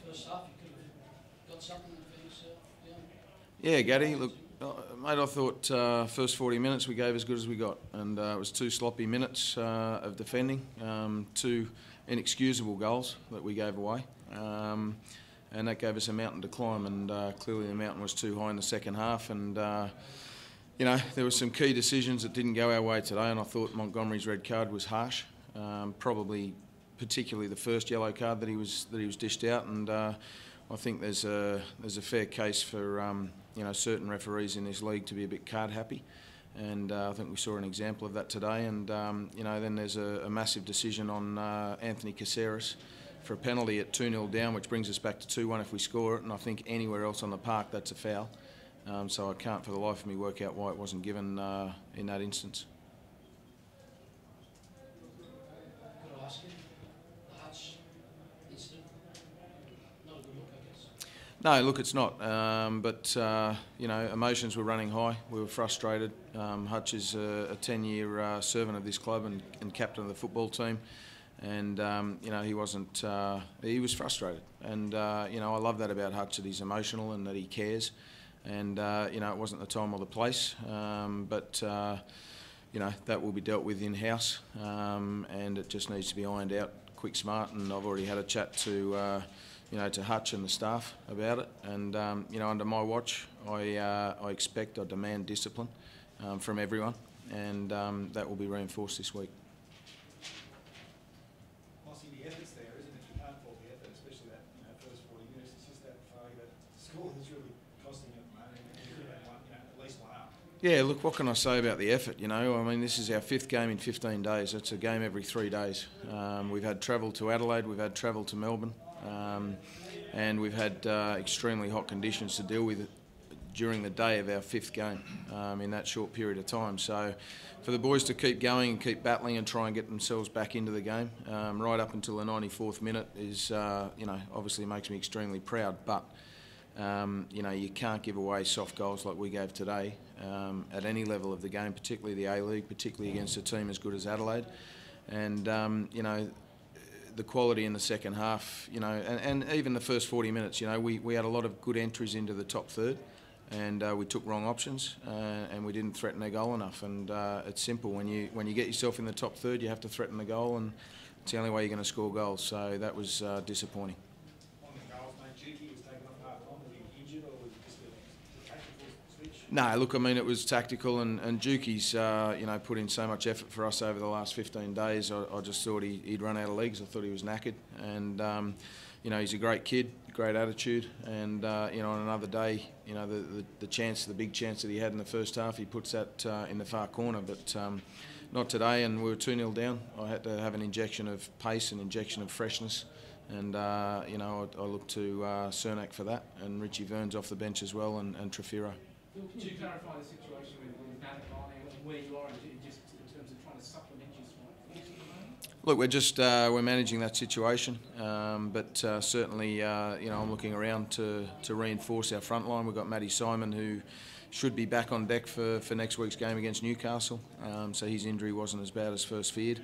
First half, you could have got something for yourself. Yeah, Gaddy, look, mate, I thought first 40 minutes we gave as good as we got, and it was 2 sloppy minutes of defending, 2 inexcusable goals that we gave away, and that gave us a mountain to climb, and clearly the mountain was too high in the second half, and you know, there were some key decisions that didn't go our way today, and I thought Montgomery's red card was harsh, probably particularly the first yellow card that he was dished out, and I think there's a fair case for you know, certain referees in this league to be a bit card happy, and I think we saw an example of that today. And you know, then there's a massive decision on Anthony Caceres for a penalty at 2-0 down, which brings us back to 2-1 if we score it. And I think anywhere else on the park that's a foul. So I can't for the life of me work out why it wasn't given in that instance. Could I ask you, the Hutch incident, not a good look, I guess. No, look, it's not. But you know, emotions were running high. We were frustrated. Hutch is a 10-year servant of this club and captain of the football team, and you know, he wasn't. He was frustrated, and you know, I love that about Hutch, that he's emotional and that he cares. And you know, it wasn't the time or the place, but you know, that will be dealt with in-house, and it just needs to be ironed out quick, smart. And I've already had a chat to you know, to Hutch and the staff about it. And you know, under my watch, I demand discipline from everyone, and that will be reinforced this week. Mossy, the effort's there, isn't it? You can't fault the effort, especially that, you know, first 40 minutes. It's just that failure to score that's really costing it, mate. You could have had one, you know, at least one up. Yeah, look, what can I say about the effort? You know, I mean, this is our 5th game in 15 days. It's a game every 3 days. We've had travel to Adelaide, we've had travel to Melbourne, and we've had extremely hot conditions to deal with during the day of our 5th game in that short period of time. So for the boys to keep going and keep battling and try and get themselves back into the game right up until the 94th minute is, you know, obviously makes me extremely proud. But you know, you can't give away soft goals like we gave today at any level of the game, particularly the A-League, particularly against a team as good as Adelaide. And you know, the quality in the second half, you know, and even the first 40 minutes, you know, we had a lot of good entries into the top third, and we took wrong options, and we didn't threaten their goal enough. And it's simple, when you get yourself in the top third, you have to threaten the goal, and it's the only way you're going to score goals. So that was disappointing. On the goals, mate, Juki was taken off half-time. Was he injured, or was it just a tactical switch? No, look, I mean, it was tactical, and Juki's, you know, put in so much effort for us over the last 15 days. I just thought he'd run out of legs. I thought he was knackered, and you know, he's a great kid, great attitude, and you know, on another day, you know, the big chance that he had in the first half, he puts that in the far corner, but not today. And we were 2-0 down. I had to have an injection of pace, an injection of freshness, and you know, I look to Cernak for that, and Richie Verns off the bench as well, and Trefiro. Can you clarify the situation with Adelaide and where you are just in terms of trying to supplement your strength at the moment? Look, we're managing that situation, but certainly you know, I'm looking around to reinforce our front line. We've got Matty Simon, who should be back on deck for next week's game against Newcastle. So his injury wasn't as bad as first feared.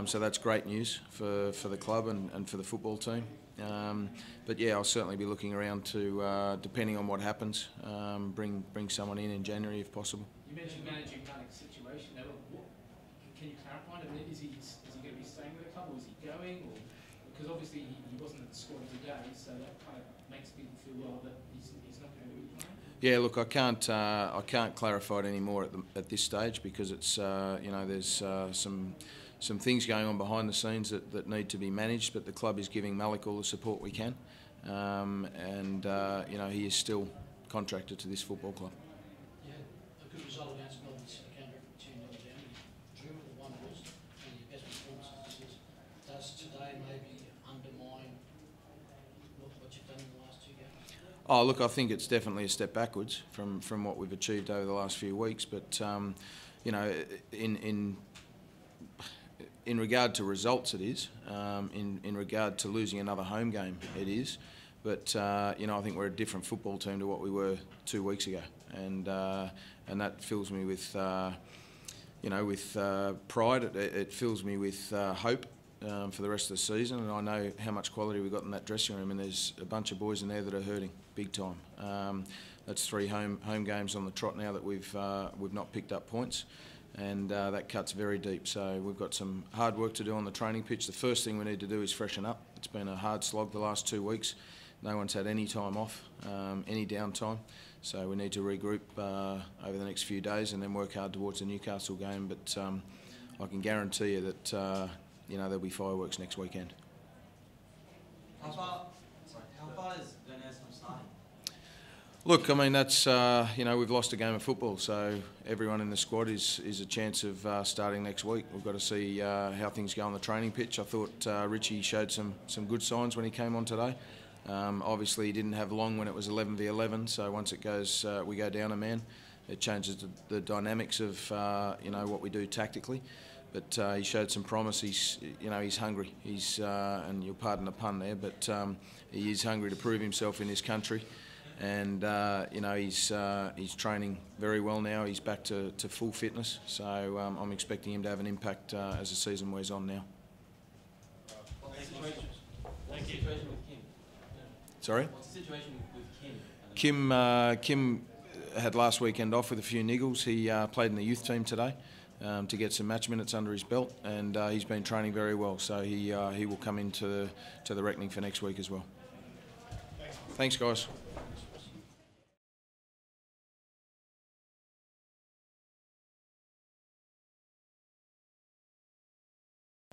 So that's great news for the club and for the football team. But yeah, I'll certainly be looking around to, depending on what happens, bring someone in January if possible. You mentioned managing panic situation. Now, can you clarify? I mean, is he going to be staying with the club, or is he going? Or, because obviously he wasn't at the squad today, so that kind of makes people feel well that he's not going to be playing. Yeah, look, I can't clarify it anymore at this stage, because it's you know, there's some things going on behind the scenes that need to be managed, but the club is giving Malik all the support we can, and you know, he is still contracted to this football club. Yeah, a good result against Melbourne City came from 2-0 down. You drew with the one was one of your best performances. Does today maybe undermine what you've done in the last 2 games? Oh, look, I think it's definitely a step backwards from what we've achieved over the last few weeks, but you know, in regard to results, it is. In regard to losing another home game, it is. But you know, I think we're a different football team to what we were 2 weeks ago, and that fills me with you know, with pride. It fills me with hope, for the rest of the season, and I know how much quality we've got in that dressing room, and there's a bunch of boys in there that are hurting big time. That's 3 home games on the trot now that we've not picked up points, and that cuts very deep. So we've got some hard work to do on the training pitch. The first thing we need to do is freshen up. It's been a hard slog the last 2 weeks. No one's had any time off, any downtime. So we need to regroup over the next few days and then work hard towards the Newcastle game. But I can guarantee you that there'll be fireworks next weekend. How far is Venice from starting? Look, I mean, that's, we've lost a game of football, so everyone in the squad is a chance of starting next week. We've got to see how things go on the training pitch. I thought Richie showed some good signs when he came on today. Obviously, he didn't have long when it was 11v11, so once it goes, we go down a man, it changes the dynamics of, what we do tactically. But he showed some promise. He's hungry. And you'll pardon the pun there, but he is hungry to prove himself in his country. And he's training very well now. He's back to full fitness, so I'm expecting him to have an impact as the season wears on now. What's the situation with Kim? Sorry? What's the situation with Kim? Kim had last weekend off with a few niggles. He played in the youth team today to get some match minutes under his belt, and he's been training very well. So he will come into the reckoning for next week as well. Thanks, guys.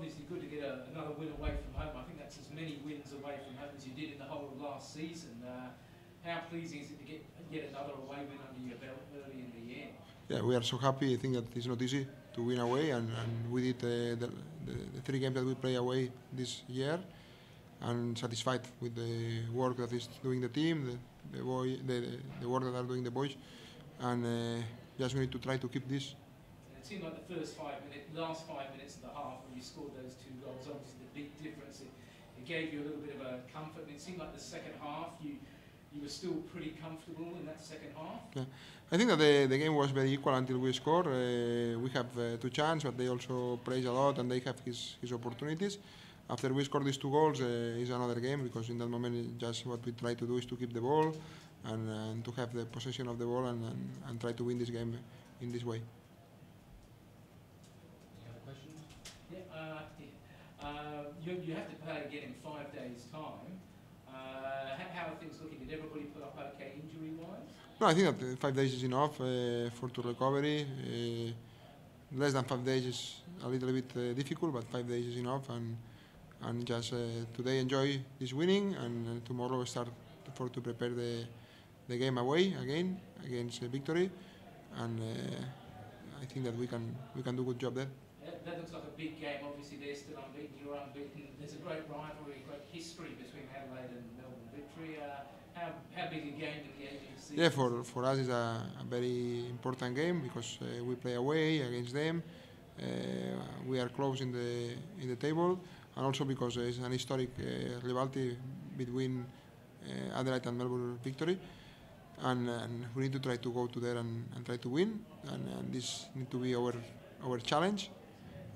Obviously good to get another win away from home. I think that's as many wins away from home as you did in the whole of last season. How pleasing is it to get yet another away win under your belt early in the year? Yeah, we are so happy. I think that it's not easy to win away, and we did the 3 games that we play away this year, and satisfied with the work that is doing the team, the work that are doing the boys, and just we need to try to keep this. It seemed like the last 5 minutes of the half when you scored those 2 goals, obviously the big difference. It gave you a little bit of a comfort, and it seemed like the second half you were still pretty comfortable in that second half. Yeah. I think that the game was very equal until we score. We have 2 chances, but they also praise a lot, and they have his opportunities. After we score these 2 goals, is another game, because in that moment, just what we try to do is to keep the ball and to have the possession of the ball and try to win this game in this way. You have to play again in 5 days' time. How are things looking? Did everybody put up okay injury-wise? No, I think that 5 days is enough to recovery. Less than 5 days is a little bit difficult, but 5 days is enough. And just today enjoy this winning, and tomorrow start to prepare the game away again against Victory. And I think that we can do a good job there. That looks like a big game. Obviously, they're still unbeaten. You're unbeaten. There's a great rivalry, great history between Adelaide and Melbourne Victory. How big a game did the AGC? Yeah, for us it's a very important game, because we play away against them. We are close in the table, and also because it's an historic rivalry between Adelaide and Melbourne Victory. And we need to try to go to there and try to win, and this need to be our challenge.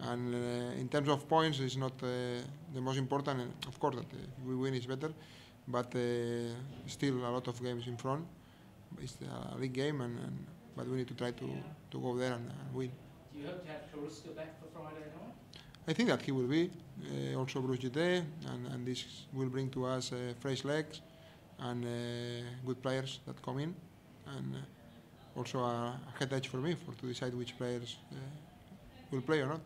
And in terms of points, it's not the most important. And of course, that if we win is better, but still a lot of games in front. It's a big game, but we need to try to go there and win. Do you hope to have Karuska back for Friday night? I think that he will be. Also Bruce Gite, and this will bring to us fresh legs and good players that come in, and also a head edge for me to decide which players will play or not.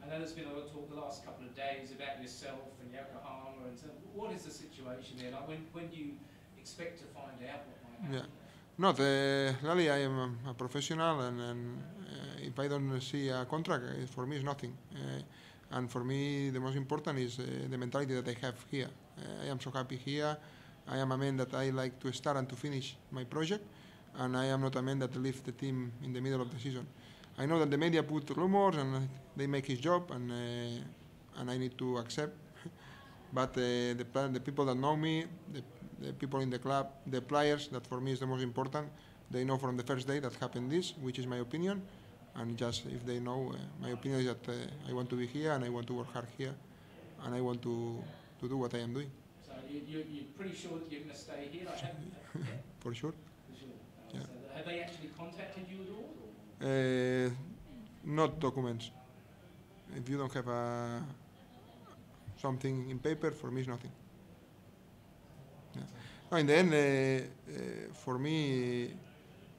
I know there's been a lot of talk the last couple of days about yourself and Yokohama, and so what is the situation there? Like when do you expect to find out what might happen? Yeah, not really. I am a professional, and if I don't see a contract, for me it's nothing. And for me, the most important is the mentality that I have here. I am so happy here. I am a man that I like to start and to finish my project, and I am not a man that leaves the team in the middle of the season. I know that the media put rumors and they make his job, and I need to accept. But the people that know me, the people in the club, the players, that for me is the most important. They know from the first day that happened this, which is my opinion. And just if they know, my opinion is that I want to be here and I want to work hard here and I want to do what I am doing, So you're pretty sure that you're going to stay here? Like, for sure. for sure. Yeah. So have they actually contacted you at all? Not documents. If you don't have something in paper, for me it's nothing. Yeah. No, in the end, for me,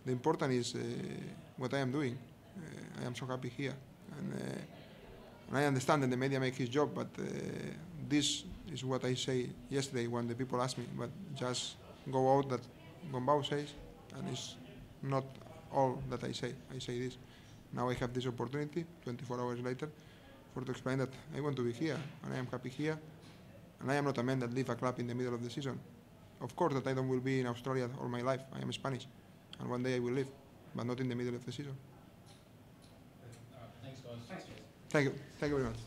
the important is what I am doing. I am so happy here, and I understand that the media make his job, but this is what I say yesterday when the people ask me. But just go out that Gombau says, and it's not all that I say. I say this. Now I have this opportunity, 24 hours later, for to explain that I want to be here, and I am happy here, and I am not a man that leave a club in the middle of the season. Of course that I don't will be in Australia all my life. I am Spanish, and one day I will leave, but not in the middle of the season. Thanks, guys. Thanks, Jess. Thank you. Thank you very much.